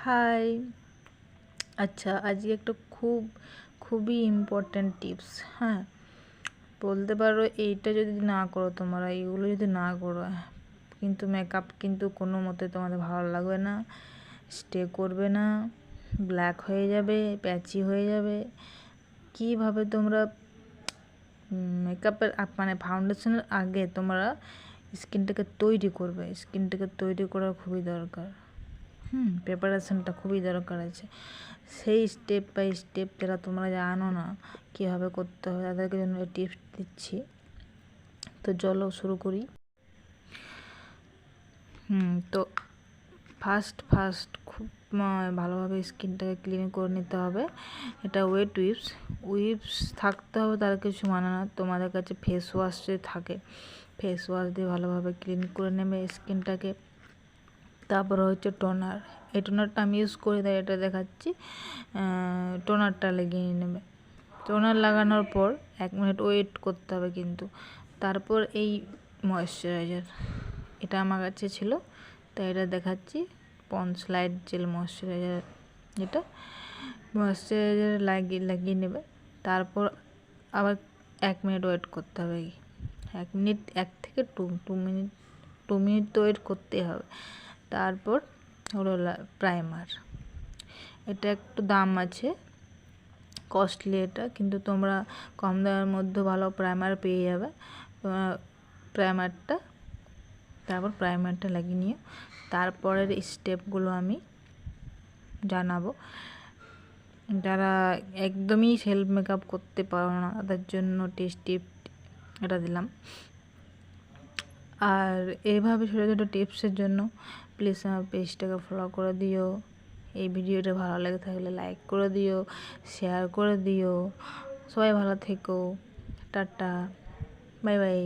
High. আচ্ছা, আজকে একটা খুবই ইম্পর্ট্যান্ট টিপস। হ্যাঁ, বলতে পারো এইটা যদি না করো, তোমরা এইগুলো যদি না করো, কিন্তু মেকআপ কিন্তু কোনো মতে তোমাদের ভালো লাগবে না, স্টে করবে না, ব্ল্যাক হয়ে যাবে, প্যাচি হয়ে যাবে। কিভাবে তোমরা মেকআপের মানে ফাউন্ডেশনের আগে তোমরা স্কিনটাকে তৈরি করবে, স্কিনটাকে তৈরি করা খুবই দরকার। প্রিপারেশনটা খুবই দরকার আছে। সেই স্টেপ বাই স্টেপ যারা তোমরা জানো না কীভাবে করতে হবে, তাদেরকে জন্য টিপস দিচ্ছি। তো চলো শুরু করি। তো ফার্স্ট খুব ভালোভাবে স্কিনটাকে ক্লিন করে নিতে হবে। এটা ওয়েট উইপস থাকতে হবে, তার কিছু মানে না। তোমাদের কাছে ফেস ওয়াশ যদি থাকে, ফেস ওয়াশ দিয়ে ভালোভাবে ক্লিন করে নেবে স্কিনটাকে। তারপরে হচ্ছে টোনার। এই টোনারটা আমি ইউজ করি, তাই এটা দেখাচ্ছি। টোনারটা লাগিয়ে নেবে। টোনার লাগানোর পর 1 মিনিট ওয়েট করতে হবে কিন্তু। তারপর এই ময়েশ্চারাইজার, এটা আমার কাছে ছিল তাই এটা দেখাচ্ছি। পন্ডস লাইট জেল ময়েশ্চারাইজার, এটা ময়েশ্চারাইজার লাগিয়ে নেবে। তারপর আবার 1 মিনিট ওয়েট করতে হবে। 1 মিনিট 1 থেকে 2 মিনিট তো ওয়েট করতেই হবে। তারপর হলো প্রাইমার। এটা একটু দাম আছে, কস্টলি এটা, কিন্তু তোমরা কম দামের মধ্যে ভালো প্রাইমার পেয়ে যাবে। তারপর প্রাইমারটা লাগিয়ে নিও। তারপরের স্টেপগুলো আমি জানাবো। যারা একদমই সেলফ মেকআপ করতে পারো না, তাদের জন্য টিপ এটা দিলাম। আর এইভাবে ছোটো ছোটো টিপসের জন্য প্লিজ আমার পেজটাকে ফলো করে দিও। এই ভিডিওটা ভালো লেগে থাকলে লাইক করে দিও, শেয়ার করে দিও। সবাই ভালো থেকো। Tata, bye bye.